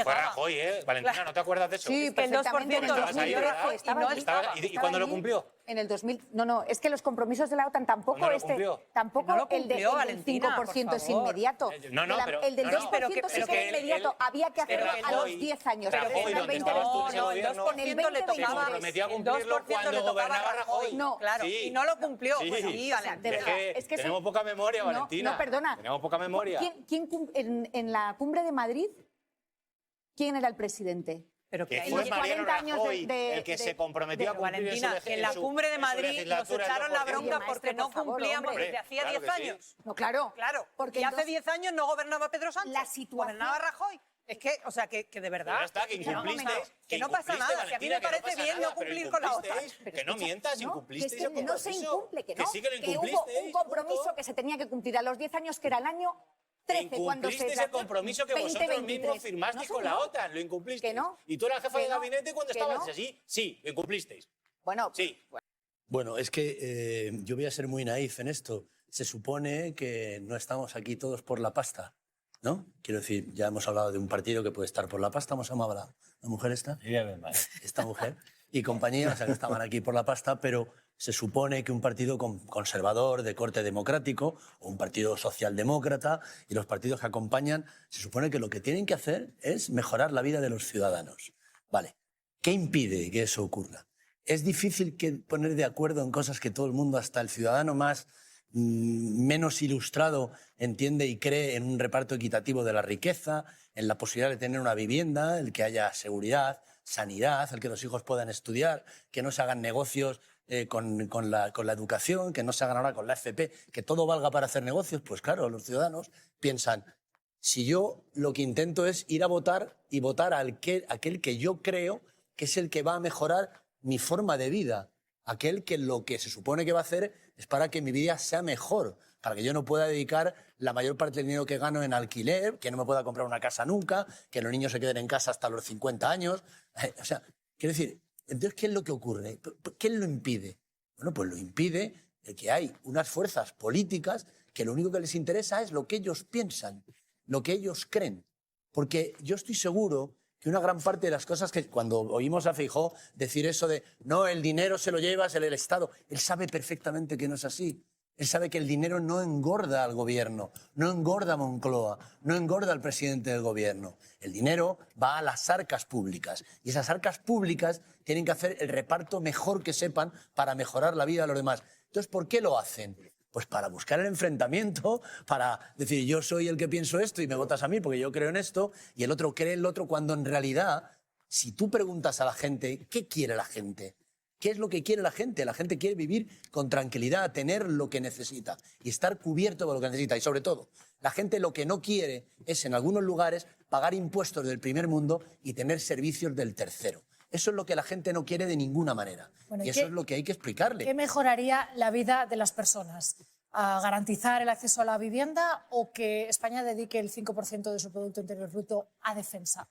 Fue Rajoy, Valentina, Claro. ¿no te acuerdas de eso? Sí, que el 2% Estabas ahí, ¿verdad? ¿Y cuándo lo cumplió? En el 2000. No, es que los compromisos de la OTAN tampoco ¿Cuándo lo cumplió? tampoco Que no lo el cumplió, del Valentina, 5% es por favor. inmediato. No, pero... El del no, 2% sí que es inmediato. Había que hacerlo a los 10 años. Rajoy, ¿dónde estabas tú en ese gobierno? En el le 2023. Se tocaba. comprometió a El cumplirlo 2% cuando le tocaba gobernaba a Rajoy. No, Claro, Sí. y no lo cumplió. Sí. Pues sí, Valentina. de verdad, es que tenemos poca memoria, Valentina. No, perdona. Tenemos poca memoria. En la cumbre de Madrid, ¿quién era el presidente? Pero Que ahí fue los Mariano 40 años Rajoy de- el que de- se comprometió a cumplir Valentina, que en la cumbre de Madrid nos echaron la bronca Oye, porque maestre, no por favor, cumplíamos hombre. desde hacía Claro 10 que sí. años. No, claro. Claro, Porque y hace entonces- 10 años no gobernaba Pedro Sánchez. La situación- Gobernaba Rajoy. Es que, o sea, que de verdad... Ya está, que no, incumpliste. momento, que no pasa nada, si a mí me parece bien no cumplir con la OTAN. Que no mientas, No, incumplisteis que es que el no se compromiso. incumple, que no. sí que lo Que hubo incumplisteis. un compromiso que se tenía que cumplir a los 10 años, que era el año 13, cuando se Incumplisteis el compromiso que vosotros 2023. mismos firmasteis No, con la no. OTAN, lo incumplisteis. Que no. Y tú eras jefa Que de no. gabinete cuando Que estabas no. así. Sí, lo incumplisteis. Bueno, Sí. Bueno, es que yo voy a ser muy naif en esto. Se supone que no estamos aquí todos por la pasta, ¿no? Quiero decir, ya hemos hablado de un partido que puede estar por la pasta. ¿Cómo se llamaba la mujer esta? Esta mujer y compañía, o sea, que estaban aquí por la pasta, pero se supone que un partido conservador de corte democrático o un partido socialdemócrata y los partidos que acompañan, se supone que lo que tienen que hacer es mejorar la vida de los ciudadanos. Vale, ¿qué impide que eso ocurra? Es difícil poner de acuerdo en cosas que todo el mundo, hasta el ciudadano más menos ilustrado, entiende y cree en un reparto equitativo de la riqueza, en la posibilidad de tener una vivienda, el que haya seguridad, sanidad, el que los hijos puedan estudiar, que no se hagan negocios con la educación, que no se hagan ahora con la FP, que todo valga para hacer negocios. Pues claro, los ciudadanos piensan, si yo lo que intento es ir a votar y votar a aquel que yo creo que es el que va a mejorar mi forma de vida, aquel que lo que se supone que va a hacer es para que mi vida sea mejor, para que yo no pueda dedicar la mayor parte del dinero que gano en alquiler, que no me pueda comprar una casa nunca, que los niños se queden en casa hasta los 50 años. O sea, quiero decir, entonces, ¿qué es lo que ocurre? ¿Qué lo impide? Bueno, pues lo impide el que hay unas fuerzas políticas que lo único que les interesa es lo que ellos piensan, lo que ellos creen. Porque yo estoy seguro que una gran parte de las cosas que cuando oímos a Feijóo decir eso de no, el dinero se lo lleva el Estado, él sabe perfectamente que no es así. Él sabe que el dinero no engorda al gobierno, no engorda a Moncloa, no engorda al presidente del gobierno. El dinero va a las arcas públicas y esas arcas públicas tienen que hacer el reparto mejor que sepan para mejorar la vida de los demás. Entonces, ¿por qué lo hacen? Pues para buscar el enfrentamiento, para decir yo soy el que pienso esto y me votas a mí porque yo creo en esto y el otro cree en lo otro, cuando en realidad, si tú preguntas a la gente, ¿qué quiere la gente? ¿Qué es lo que quiere la gente? La gente quiere vivir con tranquilidad, tener lo que necesita y estar cubierto de lo que necesita. Y sobre todo, la gente lo que no quiere es, en algunos lugares, pagar impuestos del primer mundo y tener servicios del tercero. Eso es lo que la gente no quiere de ninguna manera. Bueno, y eso es lo que hay que explicarle. ¿Qué mejoraría la vida de las personas? ¿A garantizar el acceso a la vivienda o que España dedique el 5% de su Producto Interior Bruto a defensa?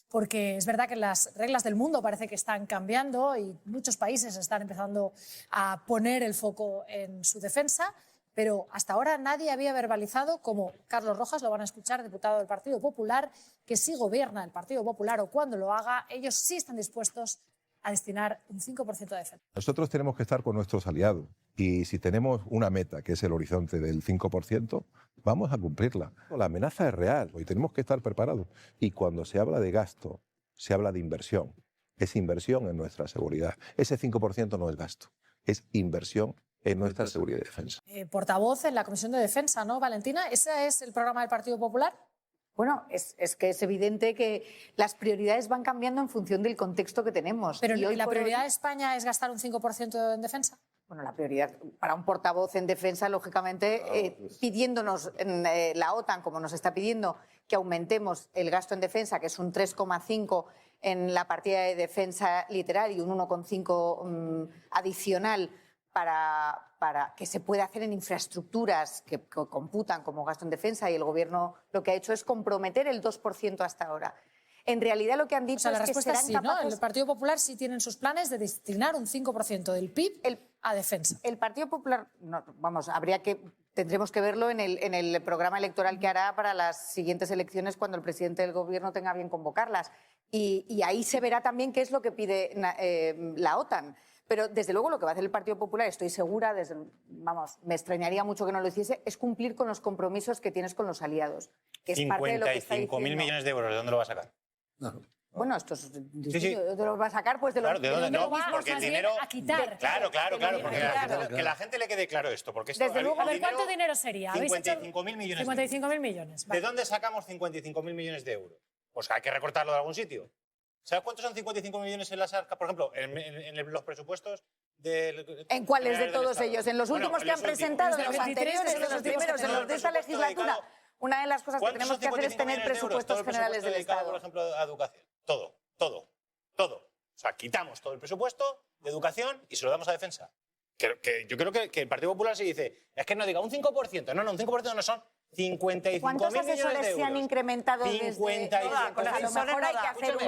Porque es verdad que las reglas del mundo parece que están cambiando y muchos países están empezando a poner el foco en su defensa, pero hasta ahora nadie había verbalizado, como Carlos Rojas, lo van a escuchar, diputado del Partido Popular, que si gobierna el Partido Popular o cuando lo haga, ellos sí están dispuestos a destinar un 5% a defensa. Nosotros tenemos que estar con nuestros aliados y si tenemos una meta, que es el horizonte del 5%, vamos a cumplirla. La amenaza es real y tenemos que estar preparados. Y cuando se habla de gasto, se habla de inversión. Es inversión en nuestra seguridad. Ese 5% no es gasto, es inversión en nuestra seguridad y defensa. Portavoz en la Comisión de Defensa, ¿no, Valentina? ¿Ese es el programa del Partido Popular? Bueno, es que es evidente que las prioridades van cambiando en función del contexto que tenemos. Pero Y hoy ¿la por prioridad hoy, de España es gastar un 5% en defensa? bueno, la prioridad para un portavoz en defensa, lógicamente, pidiéndonos en la OTAN, como nos está pidiendo, que aumentemos el gasto en defensa, que es un 3,5 en la partida de defensa literal y un 1,5 adicional para que se pueda hacer en infraestructuras que computan como gasto en defensa, y el Gobierno lo que ha hecho es comprometer el 2% hasta ahora. En realidad lo que han dicho O sea, la es que respuesta serán es sí, ¿no? capaces... El Partido Popular sí tiene en sus planes de destinar un 5% del PIB a defensa. El Partido Popular, tendremos que verlo en el programa electoral que hará para las siguientes elecciones cuando el presidente del Gobierno tenga bien convocarlas. Y ahí se verá también qué es lo que pide la OTAN. Pero desde luego lo que va a hacer el Partido Popular, estoy segura, me extrañaría mucho que no lo hiciese, es cumplir con los compromisos que tienes con los aliados. Que es parte de lo que está 55.000 diciendo. millones de euros, ¿de dónde lo va a sacar? Bueno, esto es Sí, sí. ¿de dónde los va a sacar? Pues de los Claro, ¿de dónde? No, mismos porque el más bien dinero... a quitar. Claro, porque Claro. que la gente le quede claro esto. Porque esto, Desde luego, A ver, ¿cuánto dinero sería? ¿Habéis hecho 55.000 millones. 55.000 millones. ¿De dónde sacamos 55.000 millones de euros? Pues hay que recortarlo de algún sitio. ¿Sabes cuántos son 55 millones en las arcas? Por ejemplo, en los presupuestos del... ¿En cuáles de del todos Estado. ellos? ¿En los Bueno, últimos en que han los últimos. presentado? ¿En Los los 23, anteriores? en ¿En los los últimos primeros? que ¿En los de esta presupuesto legislatura? dedicado- Una de las cosas que ¿Cuántos tenemos son que hacer es 55 tener millones de euros? presupuestos Todo el generales del dedicado, Estado. por ejemplo, a educación. Todo. O sea, quitamos todo el presupuesto de educación y se lo damos a defensa. Que yo creo que el Partido Popular se dice, es que no diga un 5%, no, un 5% no son 55.000 ¿Cuántos millones de euros. asesores se han incrementado desde...? 55. Con A lo asesores mejor hay no que da. hacer Escúchame,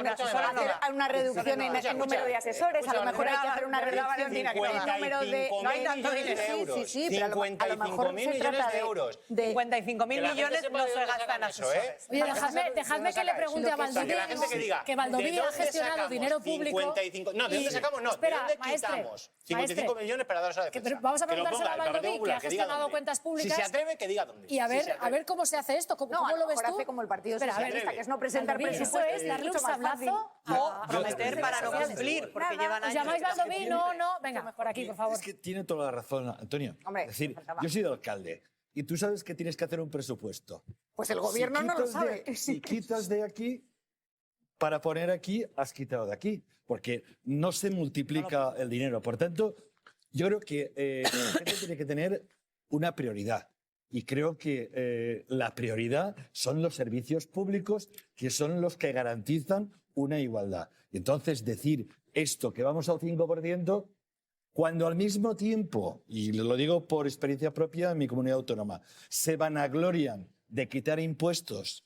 una reducción en el número de asesores, a lo mejor hay que hacer una reducción en el número de... No hay tanto dinero. Sí, pero a lo mejor 55.000 se millones trata de euros. de 55.000 Que la gente millones sepa no de se dónde gastan sacan eso, asesores. Oye, dejadme que le pregunte a Baldoví, Que la gente que diga, que Baldoví ¿de ha dónde gestionado sacamos dinero público. 55, no, ¿de dónde y- sacamos? No, Espera, ¿de dónde maestre, quitamos 55 maestre, millones para daros a que defensa? vamos a Que lo preguntárselo ponga a el Partido Baldoví, que Popular, ha diga gestionado dónde. cuentas públicas. Si se atreve, que diga dónde. Y a Si ver, se a atreve. ver cómo se hace esto, cómo No, a lo lo ves mejor tú. hace como el Partido Espera, a ver, Socialista, que es no presentar Baldoví, presupuestos. eso es darle un mucho más fácil. sablazo O prometer para no cumplir, porque llevan ¿Os años. llamáis Baldoví? No. Venga, por aquí, por favor. Es que tiene toda la razón, Antonio. Hombre, es decir, faltaba. yo soy el alcalde y tú sabes que tienes que hacer un presupuesto. Pues el gobierno no lo quitas sabe. Si quitas de aquí, para poner aquí, has quitado de aquí, porque no se multiplica el dinero. Por tanto, yo creo que la gente tiene que tener una prioridad. Y creo que la prioridad son los servicios públicos, que son los que garantizan una igualdad. Y entonces decir esto, que vamos al 5%, cuando al mismo tiempo, y lo digo por experiencia propia en mi comunidad autónoma, se vanaglorian de quitar impuestos,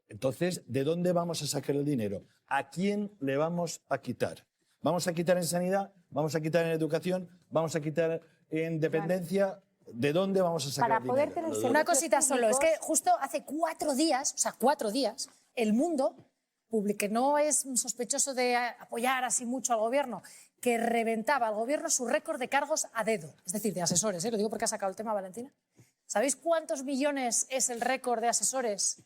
entonces, ¿de dónde vamos a sacar el dinero? ¿A quién le vamos a quitar? ¿Vamos a quitar en sanidad? ¿Vamos a quitar en educación? ¿Vamos a quitar en dependencia? ¿De dónde vamos a sacar Para el poder dinero? tener Lo servicios Una cosita solo, es que públicos- justo hace 4 días, el mundo, que no es sospechoso de apoyar así mucho al gobierno, que reventaba al gobierno su récord de cargos a dedo, es decir, de asesores, lo digo porque ha sacado el tema Valentina. ¿Sabéis cuántos millones es el récord de asesores?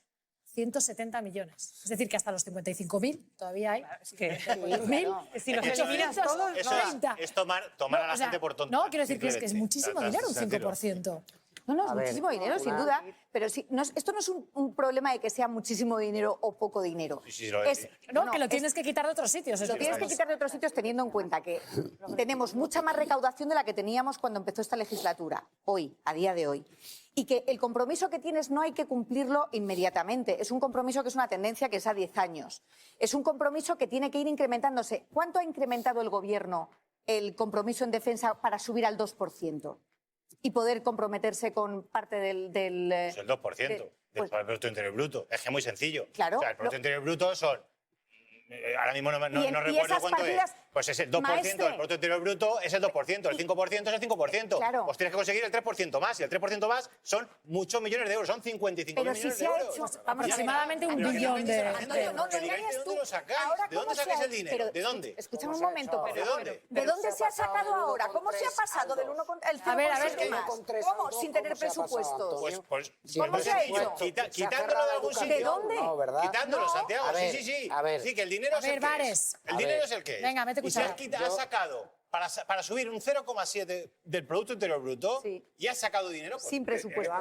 170 millones. Es decir, que hasta los 55.000 todavía hay. Es que 55.000. si los eliminas todos, Eso no es- es tomar a la O sea, gente por tonta. No, quiero decir que es simplemente. muchísimo dinero, un 5%. No, es muchísimo dinero, sin duda. Pero sí, esto no es un problema de que sea muchísimo dinero o poco dinero. Sí, lo es. No, que lo tienes que quitar de otros sitios. Lo tienes que quitar de otros sitios teniendo en cuenta que tenemos mucha más recaudación de la que teníamos cuando empezó esta legislatura, hoy, a día de hoy. Y que el compromiso que tienes no hay que cumplirlo inmediatamente. Es un compromiso que es una tendencia que es a 10 años. Es un compromiso que tiene que ir incrementándose. ¿Cuánto ha incrementado el Gobierno el compromiso en defensa para subir al 2%? Y poder comprometerse con parte del Es el 2% del pues- Producto Interior Bruto. Es que es muy sencillo. Claro. O sea, el Producto Interior Bruto son... ahora mismo no Y recuerdo esas cuánto partidas, es. Pues es el 2%. maestre. El Producto Interior Bruto es el 2%. El 5% es el 5%. Claro. Pues tienes que conseguir el 3% más. Y el 3% más son muchos millones de euros. Son 55.000 Pero si millones se de ha euros. hecho aproximadamente un Pero billón que no de- Antonio, no que digáis engañes de dónde tú. lo sacáis. Ahora, ¿De dónde ¿cómo sacáis se ha- el dinero? pero, ¿De dónde? Escúchame un momento, por ¿De favor. dónde? ¿De dónde se ha sacado ahora? ¿Cómo se ha pasado del 1 al 0%? A ver, ¿qué? ¿Cómo? Sin tener presupuestos. Pues ¿Cómo se ha hecho? Quitándolo de algún sitio. ¿De dónde? No, ¿verdad? Quitándolo, No. Santiago. A ver, Sí. a ver. Sí, que el dinero A es el ver, que Vares. es. El A dinero ver. es el que es. Venga, mete Y se cuchara. ha sacado para subir un 0,7 del Producto Interior Bruto Sí. y has sacado dinero. Pues, Sin presupuesto.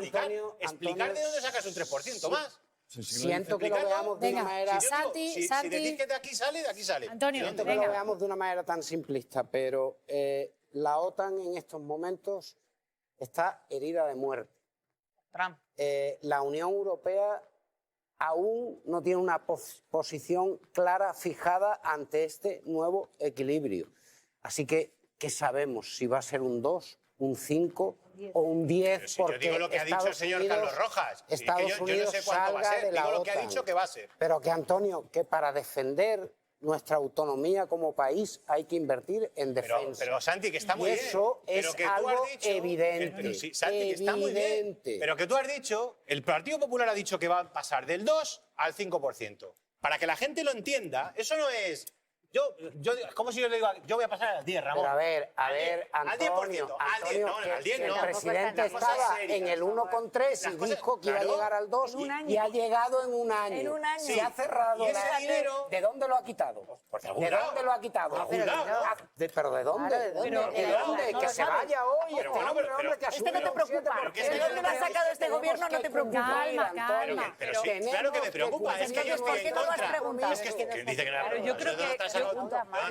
Explicar de dónde sacas un 3% más. Siento que lo Explicando. veamos de Venga, una manera... Si yo digo, Santi, si Santi. decís que de aquí sale, de aquí sale. Antonio, Siento que venga. lo veamos de una manera tan simplista, pero la OTAN en estos momentos está herida de muerte. Trump. La Unión Europea aún no tiene una posición clara, fijada ante este nuevo equilibrio. Así que, ¿qué sabemos? Si va a ser un 2, un 5 o un 10, Pero si yo digo lo que ha dicho el señor Carlos Rojas. Estados yo no Unidos sé cuánto va a salga ser. de la Digo lo que ha OTAN. dicho que va a ser. Pero que, Antonio, que para defender nuestra autonomía como país hay que invertir en defensa. Pero Santi, que está muy y bien. eso Pero es que tú algo has dicho, evidente. Pero sí, Santi, que está muy bien. Evidente. Pero que tú has dicho, el Partido Popular ha dicho que va a pasar del 2 al 5%. Para que la gente lo entienda, eso no es... es como si yo le digo, yo voy a pasar al 10, Ramón. Pero a ver, al 10%, Antonio, al 10 que no. el presidente Las cosas estaba serias. en el 1,3 y dijo que iba a llegar al 2 y ha llegado en un año. En un año. Se ha cerrado. Y ese dinero... ¿De dónde lo ha quitado? Por de algún ¿De lado. dónde lo ha quitado? Por algún lado, ¿no? ¿Pero de dónde? ¿de dónde? ¿De dónde? No Que lo se sabes. vaya hoy. Pero este bueno, hombre, pero- hombre, que Este no te asume un preocupa. 7%. ¿De dónde lo ha sacado este gobierno? No te preocupa. Calma. Pero sí, claro que me preocupa. Es que yo ¿por estoy qué en no lo has contra. preguntado? Es que dice que no Claro, yo creo que-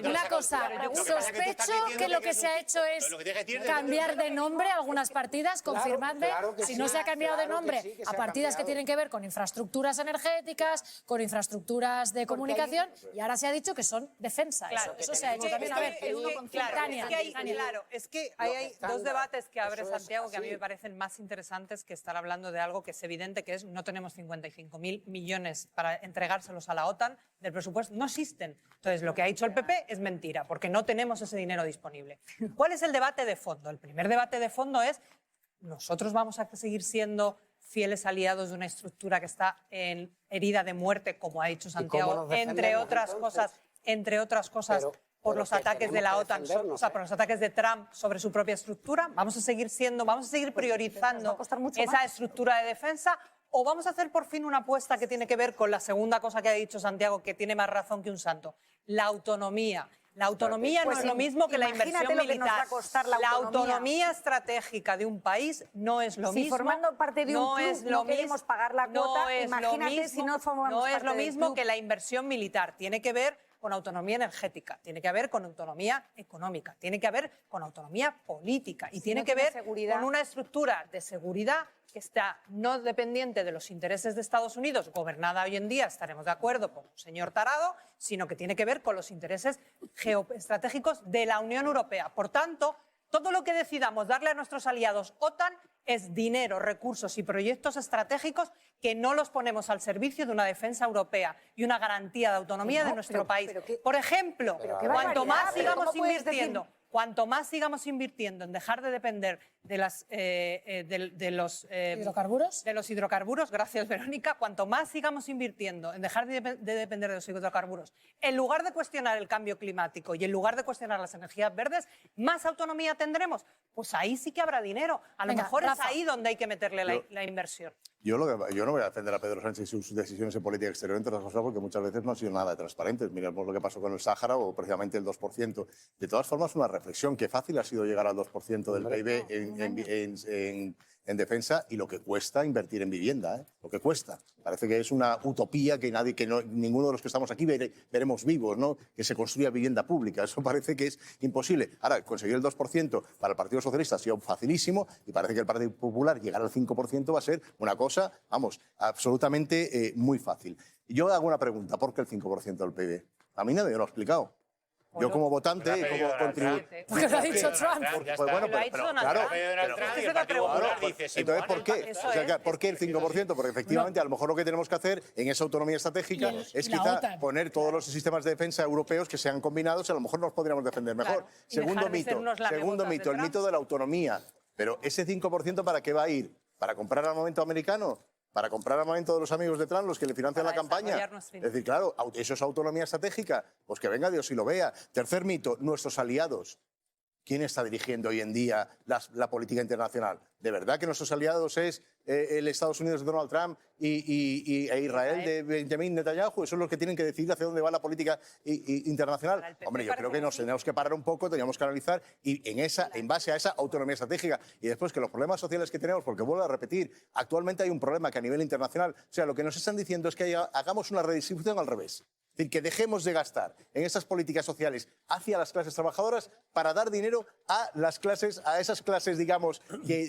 Una cosa, sospecho que lo que se ha hecho es cambiar de nombre a algunas partidas, confirmadme claro que si sí, no se ha cambiado de claro que nombre sí, que se a ha partidas que cambiado. tienen que ver con infraestructuras energéticas, con infraestructuras de comunicación, y ahora se ha dicho que son defensa. Claro, Eso se ha hecho también. A ver, Tania, Claro, es que hay dos estándar. debates que abre Eso es Santiago que a mí así. me parecen más interesantes que estar hablando de algo que es evidente, que es no tenemos 55.000 millones para entregárselos a la OTAN del presupuesto. No existen. Entonces, lo que ha dicho el PP es mentira, porque no tenemos ese dinero disponible. ¿Cuál es el debate de fondo? El primer debate de fondo es, ¿nosotros vamos a seguir siendo fieles aliados de una estructura que está en herida de muerte, como ha dicho Santiago, nos defendemos, entre otras cosas, por los que ataques de la tenemos que OTAN, defendernos, o sea, por los ataques de Trump sobre su propia estructura? ¿Vamos a seguir priorizando esa estructura de defensa? ¿O vamos a hacer por fin una apuesta que tiene que ver con la segunda cosa que ha dicho Santiago, que tiene más razón que un santo? La autonomía. La autonomía Pues no es lo mismo que la imagínate inversión lo que nos va a militar. costar la autonomía. estratégica de un país no es lo Si mismo. formando parte de un no club es no lo queremos mismo- pagar la cuota, es lo imagínate si no formamos No es parte lo del mismo club. que la inversión militar. Tiene que ver con autonomía energética, tiene que ver con autonomía económica, tiene que ver con autonomía política y tiene no que tiene ver seguridad. con una estructura de seguridad que está no dependiente de los intereses de Estados Unidos, gobernada hoy en día, estaremos de acuerdo, por un señor tarado, sino que tiene que ver con los intereses geoestratégicos de la Unión Europea. Por tanto, todo lo que decidamos darle a nuestros aliados OTAN es dinero, recursos y proyectos estratégicos que no los ponemos al servicio de una defensa europea y una garantía de autonomía de nuestro país. Por ejemplo, qué cuanto barbaridad, más pero sigamos ¿cómo puedes invirtiendo, cuanto más sigamos invirtiendo en dejar de depender de los ¿hidrocarburos? de los hidrocarburos, gracias Verónica, cuanto más sigamos invirtiendo en dejar de depender de los hidrocarburos, en lugar de cuestionar el cambio climático y en lugar de cuestionar las energías verdes, más autonomía tendremos. Pues ahí sí que habrá dinero. A lo Venga, mejor Rafa. es ahí donde hay que meterle la inversión. Yo no voy a defender a Pedro Sánchez y sus decisiones en política exterior, entre otras cosas, porque muchas veces no han sido nada transparentes. Miremos lo que pasó con el Sáhara o precisamente el 2%. De todas formas, una reflexión, qué fácil ha sido llegar al 2% del PIB en defensa y lo que cuesta invertir en vivienda, ¿eh? Lo que cuesta. Parece que es una utopía que ninguno de los que estamos aquí veremos vivos, ¿no? Que se construya vivienda pública. Eso parece que es imposible. Ahora, conseguir el 2% para el Partido Socialista ha sido facilísimo y parece que el Partido Popular llegar al 5% va a ser una cosa, vamos, absolutamente muy fácil. Yo hago una pregunta, ¿por qué el 5% del PIB? A mí nadie me lo ha explicado. Yo como votante y como contribuyente. Porque lo ha dicho Trump. Pues bueno, Lo ha dicho Donald claro, Trump. Donald Trump Es que y se el la Partido Popular pregunta. dice, sí, Entonces, bueno, ¿por qué? Eso O sea, es. ¿por qué el 5%? Porque efectivamente, a lo mejor lo que tenemos que hacer en esa autonomía estratégica es y la quizá OTAN. poner todos los sistemas de defensa europeos que sean combinados y a lo mejor nos podríamos defender mejor. Claro, y Segundo dejar de ser unos segundo lamebotas mito, de el mito Trump. de la autonomía. Pero ese 5% ¿para qué va a ir? ¿Para comprar armamento americano? ¿Para comprar armamento de los amigos de Trump, los que le financian Para la campaña? desarrollar nuestra Es decir, claro, eso es autonomía estratégica. Pues que venga Dios y lo vea. Tercer mito, nuestros aliados. ¿Quién está dirigiendo hoy en día la política internacional? ¿De verdad que nuestros aliados es el Estados Unidos de Donald Trump e Israel de Benjamin Netanyahu? ¿Son los que tienen que decidir hacia dónde va la política internacional? Para el PP Hombre, yo parece creo que que nos sí. tenemos que parar un poco, teníamos que analizar y en base a esa autonomía estratégica y después que los problemas sociales que tenemos, porque vuelvo a repetir, actualmente hay un problema que a nivel internacional, o sea, lo que nos están diciendo es que hagamos una redistribución al revés. Es decir, que dejemos de gastar en esas políticas sociales hacia las clases trabajadoras para dar dinero a esas clases, digamos,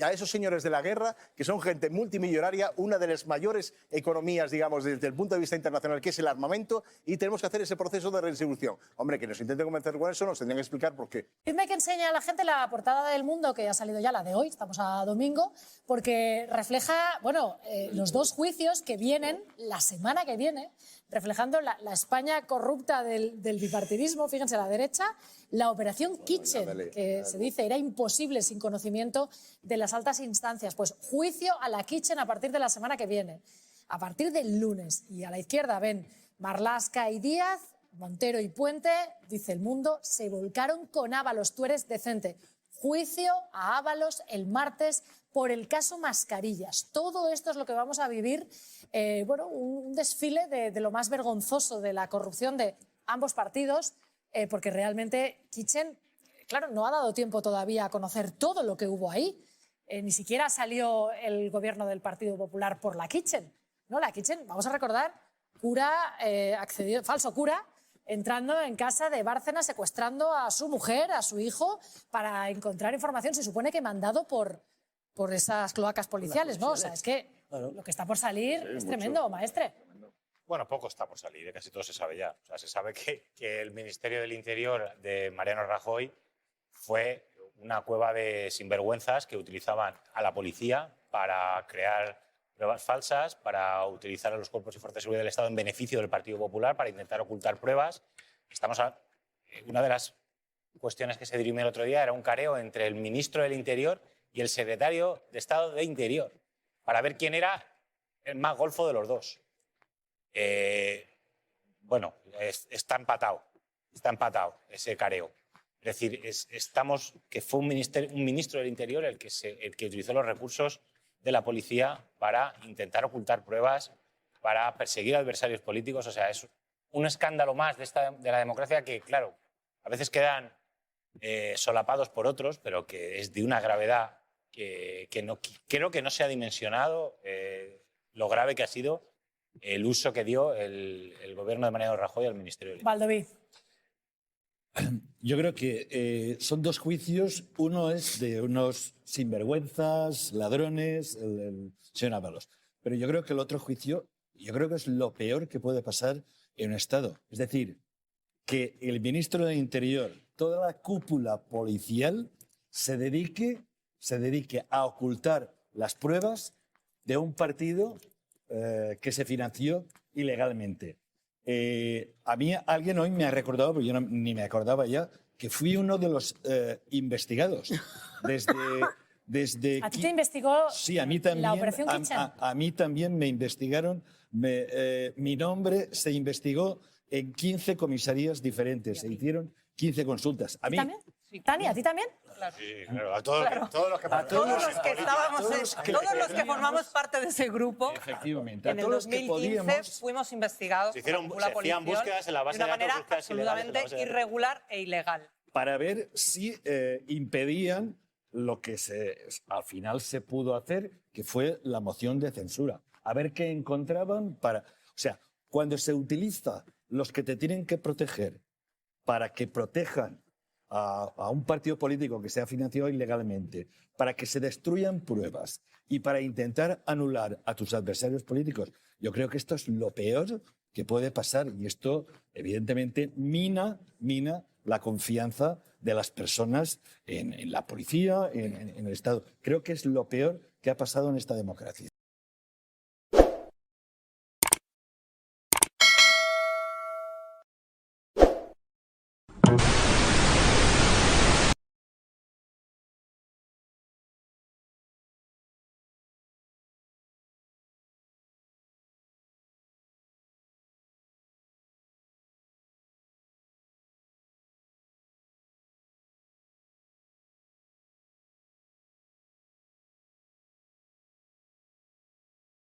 a esos señores de la guerra, que son gente multimillonaria, una de las mayores economías, digamos, desde el punto de vista internacional, que es el armamento, y tenemos que hacer ese proceso de redistribución. Hombre, que nos intenten convencer con eso, nos tendrían que explicar por qué. Dime que enseña a la gente la portada del Mundo, que ha salido ya, la de hoy, estamos a domingo, porque refleja, bueno, los dos juicios que vienen la semana que viene, reflejando la España España corrupta del bipartidismo, fíjense a la derecha, la operación Kitchen, que se dice era imposible sin conocimiento de las altas instancias. Pues juicio a la Kitchen a partir de la semana que viene, a partir del lunes. Y a la izquierda ven Marlaska y Díaz, Montero y Puente, dice El Mundo, se volcaron con Ábalos, tú eres decente. Juicio a Ábalos el martes por el caso Mascarillas. Todo esto es lo que vamos a vivir, bueno, un desfile de lo más vergonzoso de la corrupción de ambos partidos, porque realmente Kitchen, claro, no ha dado tiempo todavía a conocer todo lo que hubo ahí. Ni siquiera salió el gobierno del Partido Popular por la Kitchen. ¿No? La Kitchen, vamos a recordar, falso cura, entrando en casa de Bárcenas, secuestrando a su mujer, a su hijo, para encontrar información, se supone que mandado por esas cloacas policiales, ¿no? O sea, es que lo que está por salir es tremendo, maestre. Bueno, poco está por salir, casi todo se sabe ya. O sea, se sabe que el Ministerio del Interior de Mariano Rajoy fue una cueva de sinvergüenzas que utilizaban a la policía para crear pruebas falsas, para utilizar a los cuerpos y fuerzas de seguridad del Estado en beneficio del Partido Popular, para intentar ocultar pruebas. Una de las cuestiones que se dirimió el otro día era un careo entre el ministro del Interior y el secretario de Estado de Interior, para ver quién era el más golfo de los dos. Bueno, está empatado ese careo. Es decir, que fue un ministro del Interior el que utilizó los recursos de la policía para intentar ocultar pruebas, para perseguir adversarios políticos. O sea, es un escándalo más de la democracia que, claro, a veces quedan solapados por otros, pero que es de una gravedad que creo que no se ha dimensionado lo grave que ha sido el uso que dio el gobierno de Mariano Rajoy al Ministerio del Interior. Valdoví. Yo creo que son dos juicios. Uno es de unos sinvergüenzas, ladrones, el señor Ábalos. Pero yo creo que el otro juicio, yo creo que es lo peor que puede pasar en un Estado. Es decir, que el ministro del Interior, toda la cúpula policial, se dedique a ocultar las pruebas de un partido que se financió ilegalmente. A mí alguien hoy me ha recordado, porque yo ni me acordaba ya, que fui uno de los investigados. Desde ¿A ti te investigó sí, a mí también, la operación Kitchen? A mí también me investigaron. Mi nombre se investigó en 15 comisarías diferentes. Se hicieron 15 consultas. ¿A mí también? Tani, ¿a ti también? Sí, claro, a todos los que Todos los que formamos parte de ese grupo, efectivamente, en el 2015 fuimos investigados se por la policía hacían búsquedas en la base de una de datos, manera búsquedas ilegales en la absolutamente base de datos. irregular e ilegal. para ver si impedían lo que al final se pudo hacer, que fue la moción de censura. A ver qué encontraban para... O sea, cuando se utiliza los que te tienen que proteger para que protejan a un partido político que se ha financiado ilegalmente, para que se destruyan pruebas y para intentar anular a tus adversarios políticos, yo creo que esto es lo peor que puede pasar y esto, evidentemente, mina la confianza de las personas en la policía, en el Estado. Creo que es lo peor que ha pasado en esta democracia.